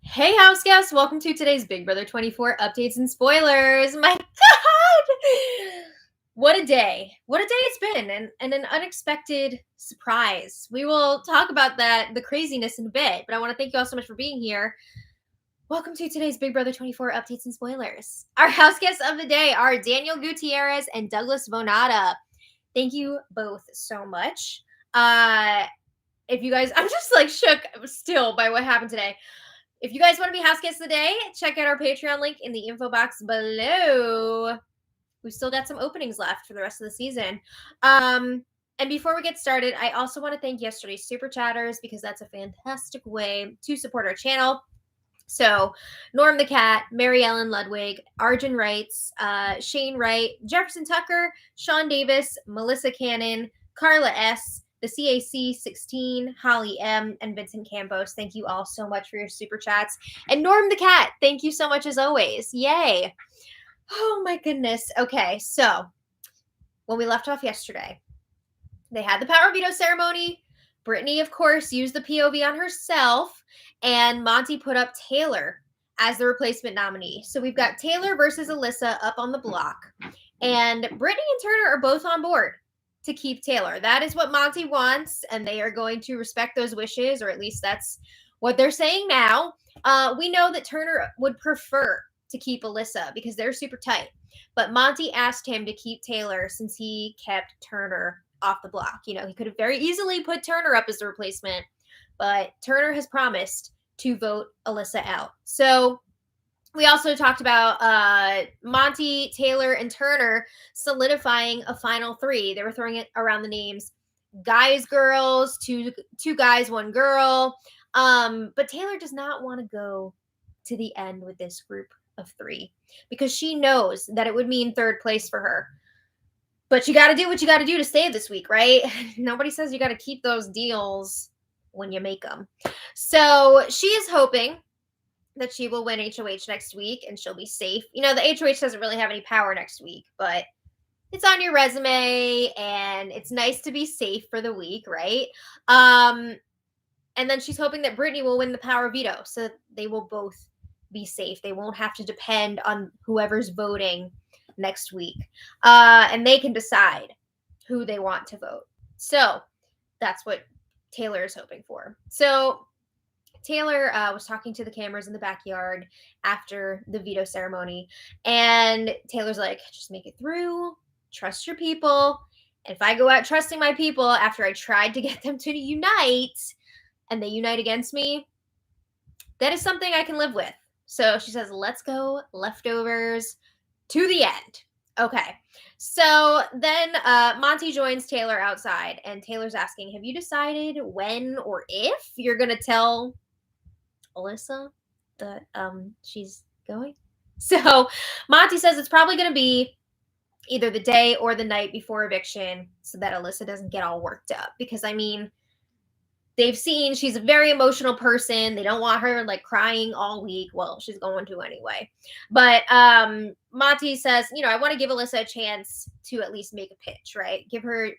Hey, house guests, welcome to today's Big Brother 24 updates and spoilers. My God! What a day. What a day it's been, and an unexpected surprise. We will talk about the craziness in a bit, but I want to thank you all so much for being here. Welcome to today's Big Brother 24 updates and spoilers. Our house guests of the day are Daniel Gutierrez and Douglas Vonata. Thank you both so much. If you guys, I'm just like shook still by what happened today. If you guys want to be house guests of the day, check out our Patreon link in the info box below. We've still got some openings left for the rest of the season. And before we get started, I also want to thank yesterday's super chatters because that's a fantastic way to support our channel. So, Norm the Cat, Mary Ellen Ludwig, Arjun Wrights, Shane Wright, Jefferson Tucker, Sean Davis, Melissa Cannon, Carla S., the CAC 16, Holly M, and Vincent Campos. Thank you all so much for your super chats. And Norm the Cat, thank you so much as always. Yay. Oh my goodness. Okay, so when we left off yesterday, they had the power veto ceremony. Brittany, of course, used the POV on herself, and Monty put up Taylor as the replacement nominee. So we've got Taylor versus Alyssa up on the block, and Brittany and Turner are both on board to keep Taylor. That is what Monty wants, and they are going to respect those wishes, or at least that's what they're saying now. We know that Turner would prefer to keep Alyssa because they're super tight, but Monty asked him to keep Taylor since he kept Turner off the block. You know, he could have very easily put Turner up as the replacement, but Turner has promised to vote Alyssa out. So we also talked about Monty, Taylor, and Turner solidifying a final three. They were throwing it around the names guys, girls, two guys, one girl. But Taylor does not want to go to the end with this group of three because she knows that it would mean third place for her. But you got to do what you got to do to stay this week, right? Nobody says you got to keep those deals when you make them. So she is hoping that she will win HOH next week and she'll be safe. You know, the HOH doesn't really have any power next week, but it's on your resume and it's nice to be safe for the week, right? And then she's hoping that Brittany will win the power veto so they will both be safe. They won't have to depend on whoever's voting next week. And they can decide who they want to vote. So that's what Taylor is hoping for. So Taylor was talking to the cameras in the backyard after the veto ceremony, and Taylor's like, just make it through, trust your people. And if I go out trusting my people after I tried to get them to unite and they unite against me, that is something I can live with. So she says, let's go leftovers to the end. Okay. So then Monty joins Taylor outside, and Taylor's asking, have you decided when or if you're going to tell Alyssa that she's going? So Monty says it's probably going to be either the day or the night before eviction so that Alyssa doesn't get all worked up. Because, I mean, they've seen she's a very emotional person. They don't want her like crying all week. Well, she's going to anyway. But Monty says, you know, I want to give Alyssa a chance to at least make a pitch, right? Give her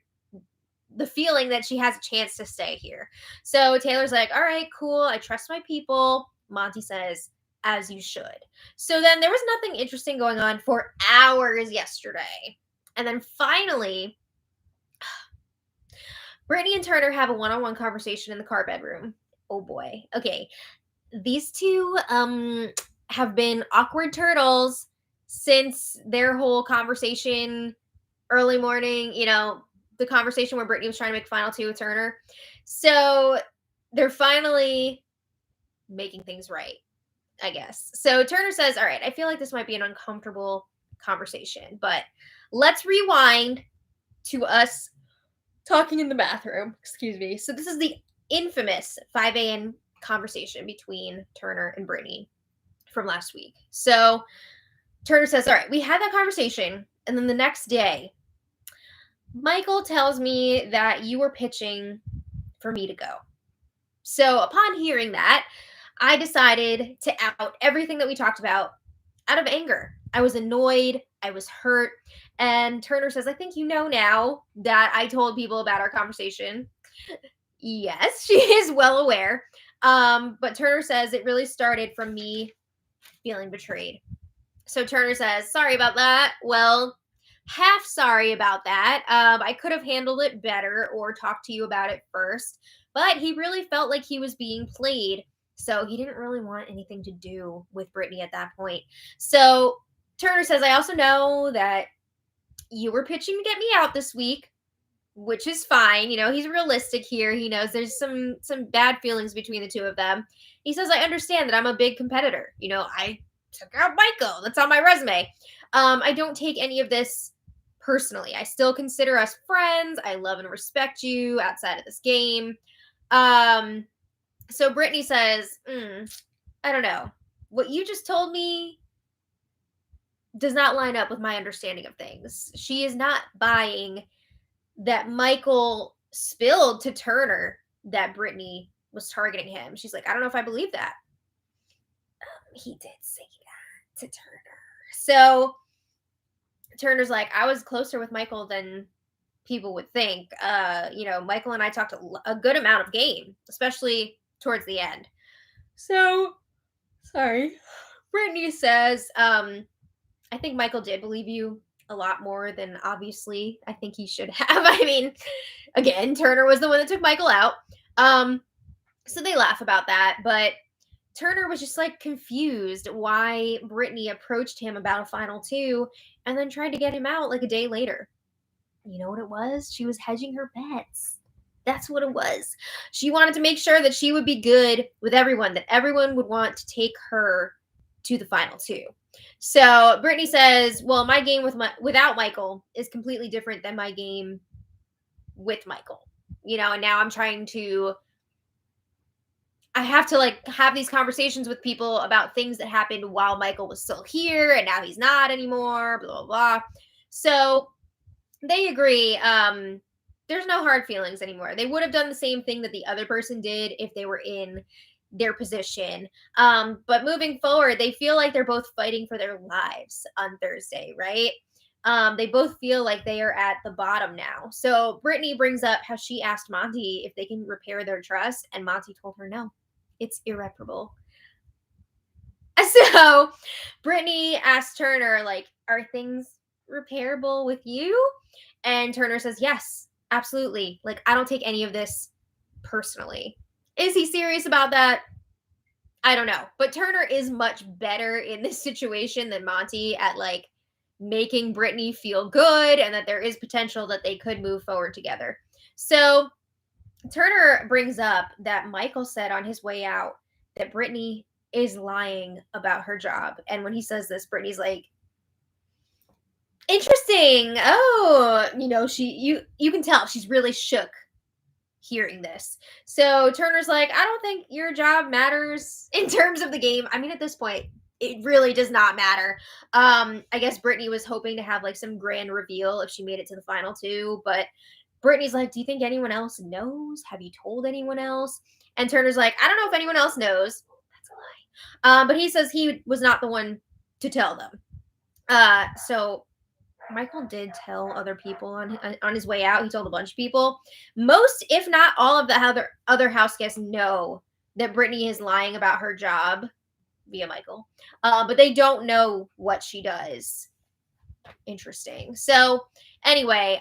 the feeling that she has a chance to stay here. So Taylor's like, all right, cool. I trust my people. Monty says, as you should. So then there was nothing interesting going on for hours yesterday. And then finally, Brittany and Turner have a one-on-one conversation in the car bedroom. Oh boy. Okay. These two have been awkward turtles since their whole conversation early morning, you know, the conversation where Brittany was trying to make final two with Turner. So they're finally making things right, I guess. So Turner says, all right, I feel like this might be an uncomfortable conversation, but let's rewind to us talking in the bathroom. Excuse me. So this is the infamous 5 a.m. conversation between Turner and Brittany from last week. So Turner says, all right, we had that conversation. And then the next day, Michael tells me that you were pitching for me to go. So upon hearing that, I decided to out everything that we talked about out of anger. I was annoyed. I was hurt. And Turner says, I think you know now that I told people about our conversation. Yes, she is well aware. But Turner says it really started from me feeling betrayed. So Turner says, sorry about that. Well, half sorry about that. I could have handled it better or talked to you about it first, but he really felt like he was being played. So he didn't really want anything to do with Brittany at that point. So Turner says, I also know that you were pitching to get me out this week, which is fine. You know, he's realistic here. He knows there's some bad feelings between the two of them. He says, I understand that I'm a big competitor. You know, I took out Michael. That's on my resume. I don't take any of this personally. I still consider us friends. I love and respect you outside of this game. So Brittany says, I don't know. What you just told me does not line up with my understanding of things. She is not buying that Michael spilled to Turner that Brittany was targeting him. She's like, I don't know if I believe that. He did say that to Turner. So Turner's like, I was closer with Michael than people would think. You know, Michael and I talked a good amount of game, especially towards the end. So, sorry. Brittany says, I think Michael did believe you a lot more than obviously I think he should have. I mean, again, Turner was the one that took Michael out. So they laugh about that, but Turner was just like confused why Brittany approached him about a final two and then tried to get him out like a day later. You know what it was? She was hedging her bets. That's what it was. She wanted to make sure that she would be good with everyone, that everyone would want to take her to the final two. So Brittany says, well, my game without Michael is completely different than my game with Michael. You know, and now I have to like have these conversations with people about things that happened while Michael was still here and now he's not anymore, blah, blah, blah. So they agree. There's no hard feelings anymore. They would have done the same thing that the other person did if they were in their position. But moving forward, they feel like they're both fighting for their lives on Thursday, right? They both feel like they are at the bottom now. So Brittany brings up how she asked Monty if they can repair their trust, and Monty told her no, it's irreparable. So Brittany asked Turner, like, are things repairable with you? And Turner says, yes, absolutely. Like, I don't take any of this personally. Is he serious about that? I don't know. But Turner is much better in this situation than Monty at like making Brittany feel good and that there is potential that they could move forward together. So Turner brings up that Michael said on his way out that Brittany is lying about her job. And when he says this, Brittany's like, interesting. Oh, you know, you can tell she's really shook hearing this. So Turner's like, I don't think your job matters in terms of the game. I mean, at this point, it really does not matter. I guess Brittany was hoping to have like some grand reveal if she made it to the final two, but Brittany's like, do you think anyone else knows? Have you told anyone else? And Turner's like, I don't know if anyone else knows. That's a lie. But he says he was not the one to tell them. So Michael did tell other people on his way out. He told a bunch of people. Most, if not all of the other house guests know that Brittany is lying about her job via Michael. But they don't know what she does. Interesting. So anyway,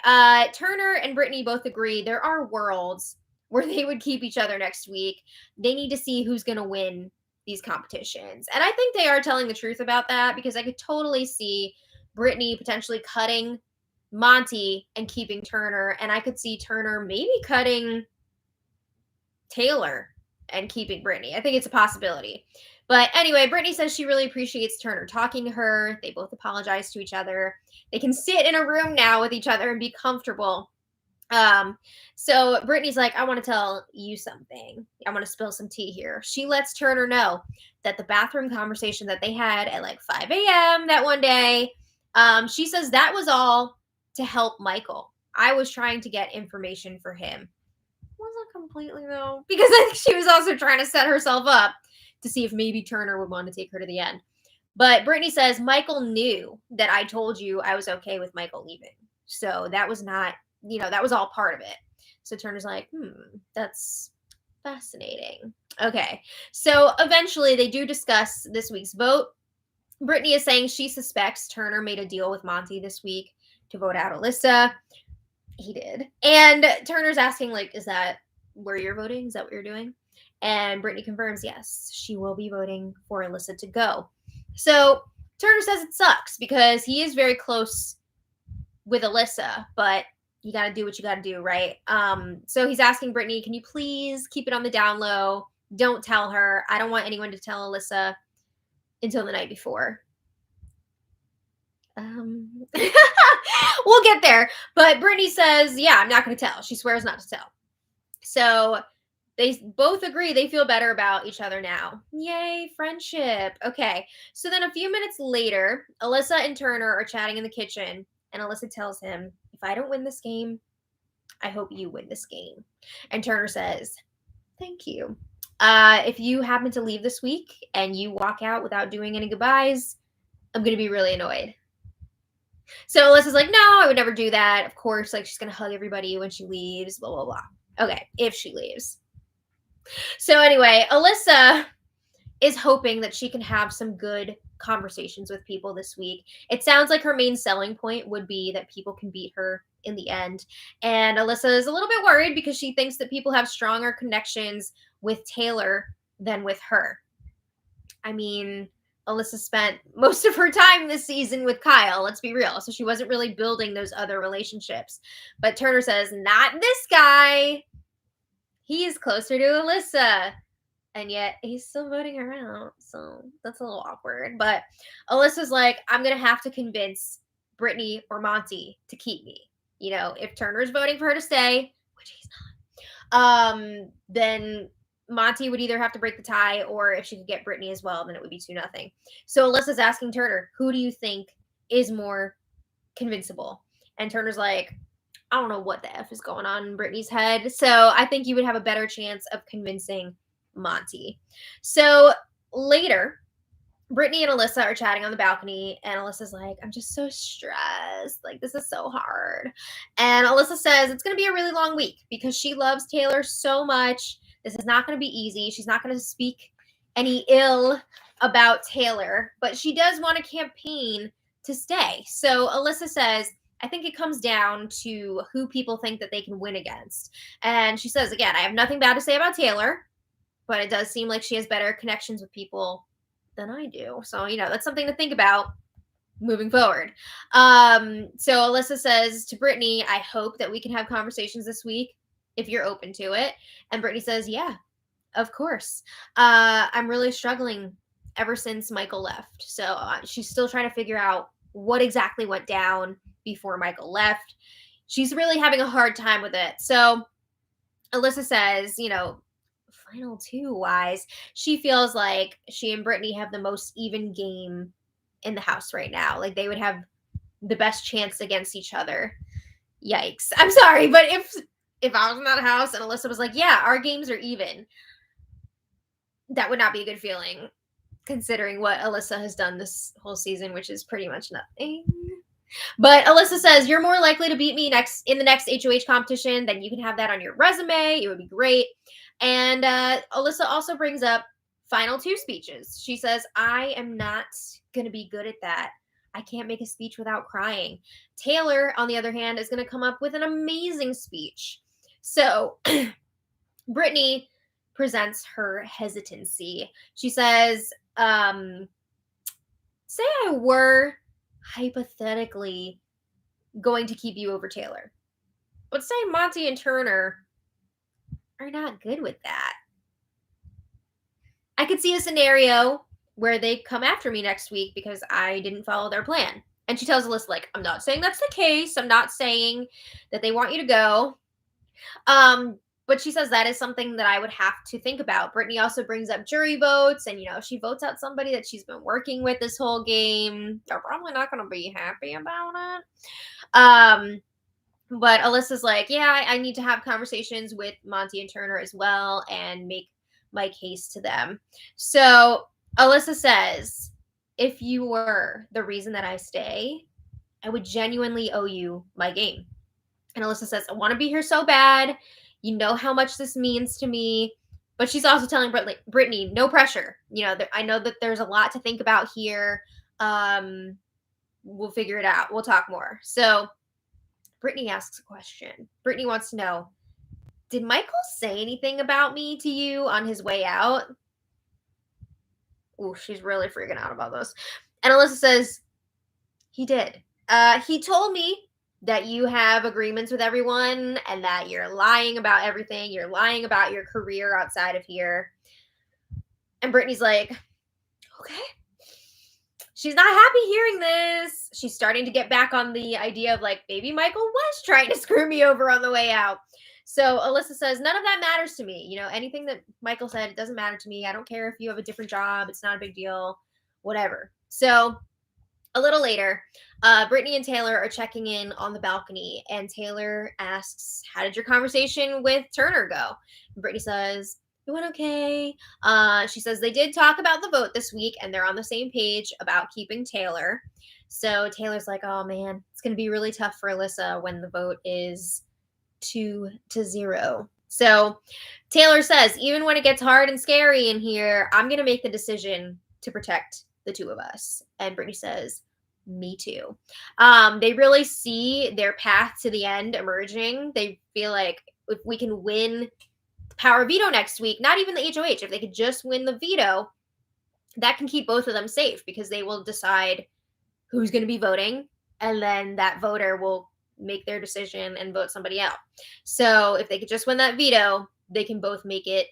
Turner and Brittany both agree there are worlds where they would keep each other next week. They need to see who's going to win these competitions. And I think they are telling the truth about that because I could totally see Brittany potentially cutting Monty and keeping Turner. And I could see Turner maybe cutting Taylor and keeping Brittany. I think it's a possibility. But anyway, Brittany says she really appreciates Turner talking to her. They both apologize to each other. They can sit in a room now with each other and be comfortable. So Brittany's like, I want to tell you something. I want to spill some tea here. She lets Turner know that the bathroom conversation that they had at like 5 a.m. that one day, she says that was all to help Michael. I was trying to get information for him. Wasn't completely though, because I think she was also trying to set herself up to see if maybe Turner would want to take her to the end. But Brittany says, Michael knew that I told you I was okay with Michael leaving. So that was not, that was all part of it. So Turner's like, that's Fascinating. Okay. So eventually they do discuss this week's vote. Brittany is saying she suspects Turner made a deal with Monty this week to vote out Alyssa. He did. And Turner's asking, like, is that where you're voting? Is that what you're doing? And Brittany confirms, yes, she will be voting for Alyssa to go. So Turner says it sucks because he is very close with Alyssa, but you got to do what you got to do, right? So he's asking Brittany, can you please keep it on the down low? Don't tell her. I don't want anyone to tell Alyssa until the night before. We'll get there. But Brittany says, yeah, I'm not going to tell. She swears not to tell. So they both agree they feel better about each other now. Yay, friendship. Okay. So then a few minutes later, Alyssa and Turner are chatting in the kitchen, and Alyssa tells him, if I don't win this game, I hope you win this game. And Turner says, thank you. If you happen to leave this week and you walk out without doing any goodbyes, I'm going to be really annoyed. So Alyssa's like, no, I would never do that. Of course, like she's going to hug everybody when she leaves, blah, blah, blah. Okay, if she leaves. So anyway, Alyssa is hoping that she can have some good conversations with people this week. It sounds like her main selling point would be that people can beat her in the end. And Alyssa is a little bit worried because she thinks that people have stronger connections with Taylor than with her. I mean, Alyssa spent most of her time this season with Kyle, let's be real. So she wasn't really building those other relationships. But Turner says, not this guy. He is closer to Alyssa. And yet he's still voting her out. So that's a little awkward. But Alyssa's like, I'm going to have to convince Brittany or Monty to keep me. You know, if Turner's voting for her to stay, which he's not, then Monty would either have to break the tie, or if she could get Brittany as well, then it would be 2-0. So Alyssa's asking Turner, who do you think is more convincible? And Turner's like, I don't know what the F is going on in Brittany's head. So I think you would have a better chance of convincing Monty. So later, Brittany and Alyssa are chatting on the balcony, and Alyssa's like, I'm just so stressed. Like, this is so hard. And Alyssa says it's going to be a really long week because she loves Taylor so much. This is not going to be easy. She's not going to speak any ill about Taylor, but she does want a campaign to stay. So Alyssa says, I think it comes down to who people think that they can win against. And she says, again, I have nothing bad to say about Taylor, but it does seem like she has better connections with people than I do. So, you know, that's something to think about moving forward. So Alyssa says to Brittany, I hope that we can have conversations this week if you're open to it. And Brittany says, yeah, of course. I'm really struggling ever since Michael left. So she's still trying to figure out what exactly went down before Michael left. She's really having a hard time with it. So Alyssa says, you know, final two wise, she feels like she and Brittany have the most even game in the house right now. Like they would have the best chance against each other. Yikes. I'm sorry, but if I was in that house and Alyssa was like, yeah, our games are even, that would not be a good feeling considering what Alyssa has done this whole season, which is pretty much nothing. But Alyssa says, you're more likely to beat me in the next HOH competition, then you can have that on your resume. It would be great. And Alyssa also brings up final two speeches. She says, I am not going to be good at that. I can't make a speech without crying. Taylor, on the other hand, is going to come up with an amazing speech. So Brittany presents her hesitancy. She says, say I were hypothetically going to keep you over Taylor, but say Monty and Turner are not good with that. I could see a scenario where they come after me next week because I didn't follow their plan. And she tells Alyssa, like, I'm not saying that's the case. I'm not saying that they want you to go. But she says that is something that I would have to think about. Brittany also brings up jury votes. And, you know, if she votes out somebody that she's been working with this whole game, they're probably not going to be happy about it. But Alyssa's like, yeah, I need to have conversations with Monty and Turner as well and make my case to them. So Alyssa says, if you were the reason that I stay, I would genuinely owe you my game. And Alyssa says, I want to be here so bad. You know how much this means to me. But she's also telling Brittany, no pressure. I know that there's a lot to think about here. We'll figure it out. We'll talk more. So Brittany asks a question. Brittany wants to know, did Michael say anything about me to you on his way out? Ooh, she's really freaking out about this. And Alyssa says, he did. He told me that you have agreements with everyone and that you're lying about everything. You're lying about your career outside of here. And Brittany's like, okay. She's not happy hearing this. She's starting to get back on the idea of like, maybe Michael was trying to screw me over on the way out. So Alyssa says, none of that matters to me. Anything that Michael said, it doesn't matter to me. I don't care if you have a different job. It's not a big deal. Whatever. So a little later, Brittany and Taylor are checking in on the balcony, and Taylor asks, how did your conversation with Turner go? And Brittany says, it went okay. She says they did talk about the vote this week, and they're on the same page about keeping Taylor. So Taylor's like, oh man, it's going to be really tough for Alyssa when the vote is 2-0. So Taylor says, even when it gets hard and scary in here, I'm going to make the decision to protect the two of us. And Brittany says, me too. They really see their path to the end emerging. They feel like if we can win power veto next week, not even the HOH, if they could just win the veto, that can keep both of them safe because they will decide who's going to be voting, and then that voter will make their decision and vote somebody out. So if they could just win that veto, they can both make it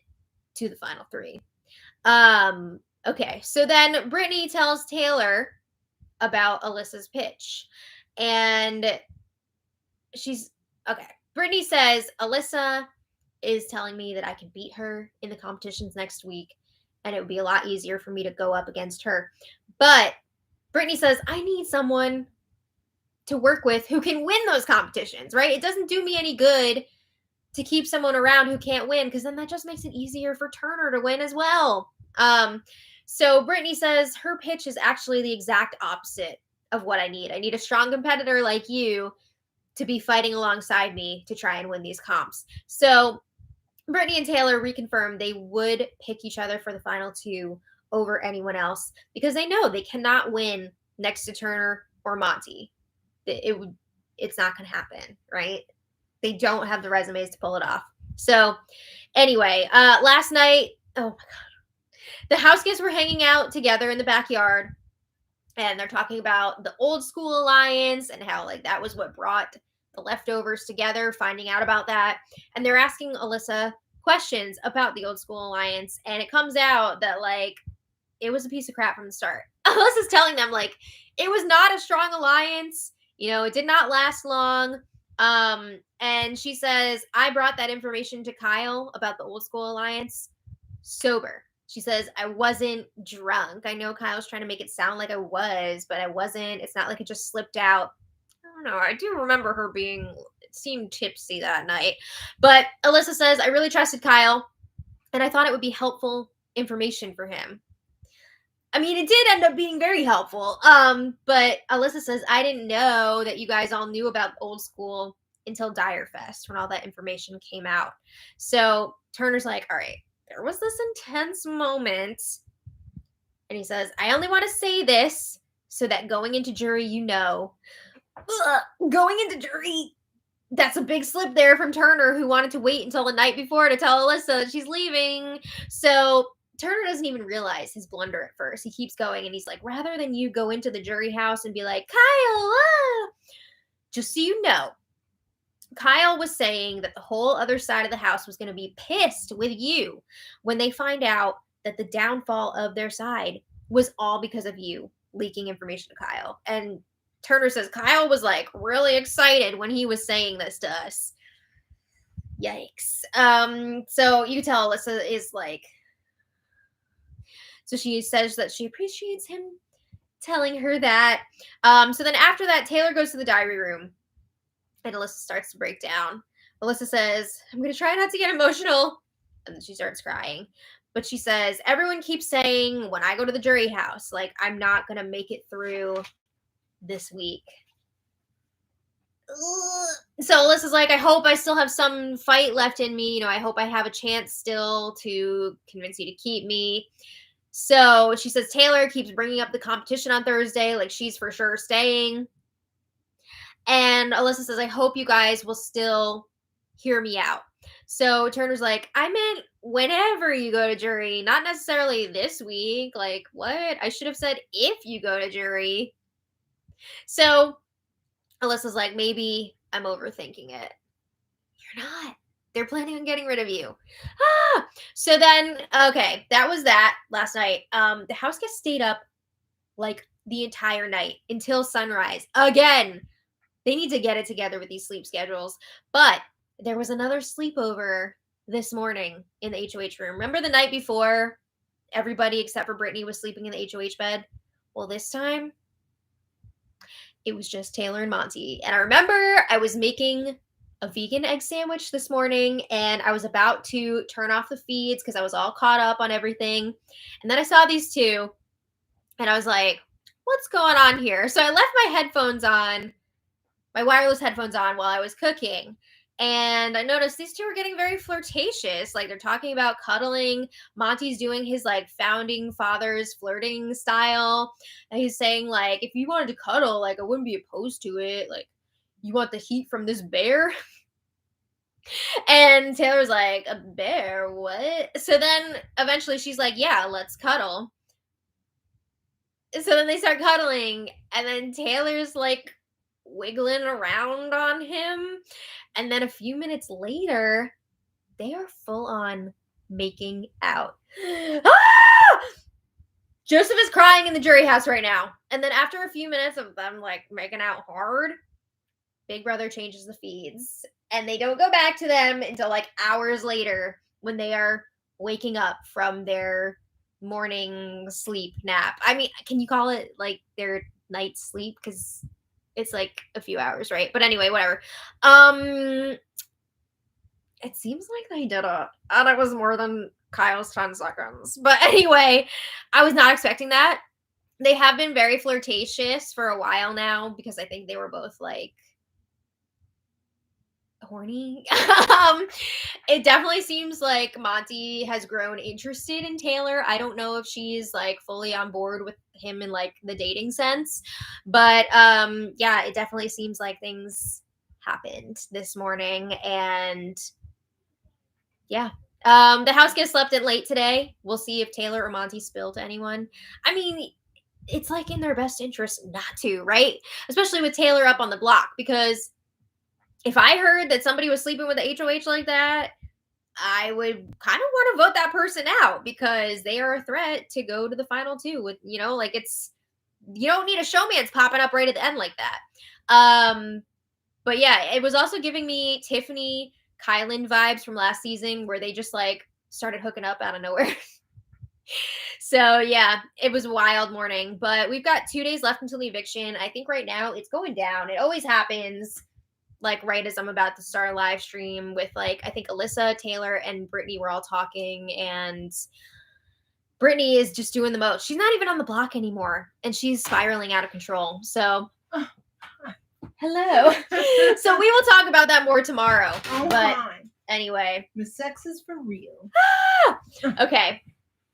to the final three. Okay, so then Brittany tells Taylor about Alyssa's pitch, and Brittany says, Alyssa is telling me that I can beat her in the competitions next week, and it would be a lot easier for me to go up against her. But Brittany says, I need someone to work with who can win those competitions, right? It doesn't do me any good to keep someone around who can't win, because then that just makes it easier for Turner to win as well. So Brittany says her pitch is actually the exact opposite of what I need. I need a strong competitor like you to be fighting alongside me to try and win these comps. So Brittany and Taylor reconfirmed they would pick each other for the final two over anyone else because they know they cannot win next to Turner or Monty. It's not going to happen, right? They don't have the resumes to pull it off. So anyway, last night, oh my God, the house guests were hanging out together in the backyard, and they're talking about the old school alliance and how like that was what brought the leftovers together, finding out about that. And they're asking Alyssa questions about the old school alliance, and it comes out that like it was a piece of crap from the start. Alyssa's telling them like it was not a strong alliance. It did not last long. And she says, I brought that information to Kyle about the old school alliance sober. She says, I wasn't drunk. I know Kyle's trying to make it sound like I was, but I wasn't. It's not like it just slipped out. I don't know. I do remember her seemed tipsy that night. But Alyssa says, I really trusted Kyle, and I thought it would be helpful information for him. I mean, it did end up being very helpful. But Alyssa says, I didn't know that you guys all knew about old school until Dyer Fest when all that information came out. So Turner's like, all right, there was this intense moment. And he says, I only want to say this so that going into jury, going into jury, that's a big slip there from Turner, who wanted to wait until the night before to tell Alyssa that she's leaving. So Turner doesn't even realize his blunder at first. He keeps going, and he's like, rather than you go into the jury house and be like, Kyle, just so you know, Kyle was saying that the whole other side of the house was going to be pissed with you when they find out that the downfall of their side was all because of you leaking information to Kyle. And Turner says Kyle was like really excited when he was saying this to us. Yikes. So you tell Alyssa is like, so she says that she appreciates him telling her that. So then after that, Taylor goes to the diary room, and Alyssa starts to break down. Alyssa says, I'm going to try not to get emotional. And then she starts crying. But she says, everyone keeps saying when I go to the jury house, like, I'm not going to make it through this week. So Alyssa's like, I hope I still have some fight left in me. I hope I have a chance still to convince you to keep me. So she says Taylor keeps bringing up the competition on Thursday, like she's for sure staying. And Alyssa says, I hope you guys will still hear me out. So Turner's like, I meant whenever you go to jury, not necessarily this week. Like, what? I should have said if you go to jury. So Alyssa's like, maybe I'm overthinking it. You're not. They're planning on getting rid of you. So then, okay, that was that last night. The house guests stayed up like the entire night until sunrise. Again, they need to get it together with these sleep schedules. But there was another sleepover this morning in the HOH room. Remember the night before everybody except for Brittany was sleeping in the HOH bed? Well, this time it was just Taylor and Monty. And I remember I was making a vegan egg sandwich this morning and I was about to turn off the feeds because I was all caught up on everything. And then I saw these two and I was like, what's going on here? So I left my headphones on, my wireless headphones on while I was cooking. And I noticed these two are getting very flirtatious. Like they're talking about cuddling. Monty's doing his like founding fathers flirting style. And he's saying like, if you wanted to cuddle, like I wouldn't be opposed to it. Like, you want the heat from this bear? And Taylor's like, a bear? What? So then eventually she's like, yeah, let's cuddle. So then they start cuddling. And then Taylor's like wiggling around on him. And then a few minutes later, they are full on making out. Joseph is crying in the jury house right now. And then after a few minutes of them like making out hard, Big Brother changes the feeds. And they don't go back to them until like hours later when they are waking up from their morning sleep nap. I mean, can you call it like their night sleep? Because it's like a few hours, right? But anyway, whatever. It seems like they did it. And it was more than Kyle's 10 seconds. But anyway, I was not expecting that. They have been very flirtatious for a while now because I think they were both like horny. It definitely seems like Monty has grown interested in Taylor. I don't know if she's like fully on board with him in like the dating sense, but yeah, it definitely seems like things happened this morning. And yeah, the house guest slept in late today. We'll see if Taylor or Monty spill to anyone. I mean, it's like in their best interest not to, right? Especially with Taylor up on the block, because if I heard that somebody was sleeping with the HOH like that, I would kind of want to vote that person out because they are a threat to go to the final two with, like it's, you don't need a showman's popping up right at the end like that. But yeah, it was also giving me Tiffany Kylan vibes from last season where they just like started hooking up out of nowhere. So yeah, it was a wild morning, but we've got 2 days left until the eviction. I think right now it's going down. It always happens. Like right as I'm about to start a live stream with like, I think Alyssa, Taylor, and Brittany were all talking, and Brittany is just doing the most. She's not even on the block anymore, and she's spiraling out of control. So, hello. So we will talk about that more tomorrow. Oh but my. Anyway. The sex is for real. Okay.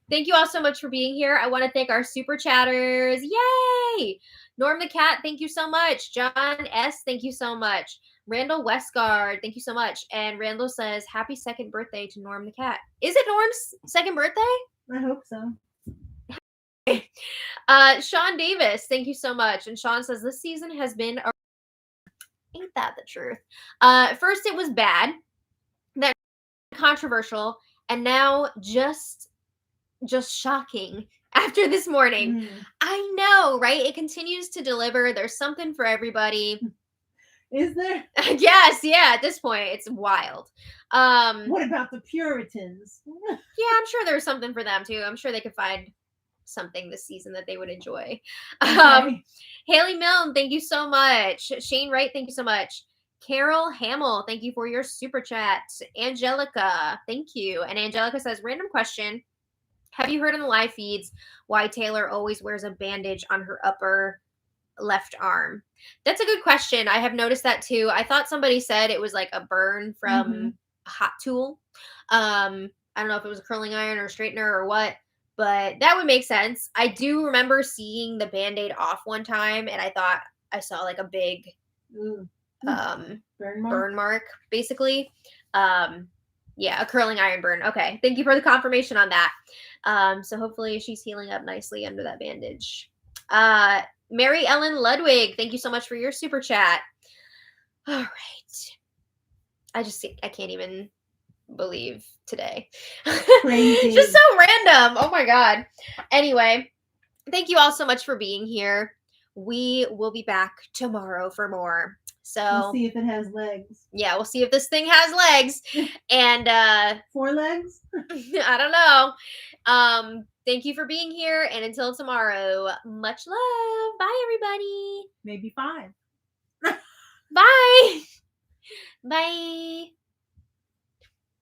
Thank you all so much for being here. I want to thank our super chatters. Yay! Norm the Cat, thank you so much. John S., thank you so much. Randall Westgard, thank you so much. And Randall says, happy second birthday to Norm the Cat. Is it Norm's second birthday? I hope so. Sean Davis, thank you so much. And Sean says, this season has been a... Ain't that the truth? First it was bad, then controversial, and now just shocking after this morning. I know, right? It continues to deliver. There's something for everybody. Is there? Yes, yeah, at this point, it's wild. What about the Puritans? Yeah, I'm sure there's something for them too. I'm sure they could find something this season that they would enjoy. Okay. Haley Milne, thank you so much. Shane Wright, thank you so much. Carol Hamill, thank you for your super chat. Angelica, thank you. And Angelica says, random question. Have you heard in the live feeds why Taylor always wears a bandage on her upper left arm? That's a good question. I have noticed that too. I thought somebody said it was like a burn from a hot tool. I don't know if it was a curling iron or a straightener or what, but that would make sense. I do remember seeing the Band-Aid off one time, and I thought I saw like a big burn mark, basically. Yeah, a curling iron burn. Okay, thank you for the confirmation on that. So hopefully she's healing up nicely under that bandage. Mary Ellen Ludwig, thank you so much for your super chat. All right. I can't even believe today. Crazy. Just so random. Oh my God. Anyway, thank you all so much for being here. We will be back tomorrow for more. So we'll see if it has legs. Yeah, we'll see if this thing has legs. And 4 legs? I don't know. Thank you for being here, and until tomorrow, much love. Bye, everybody. Maybe 5. Bye. Bye.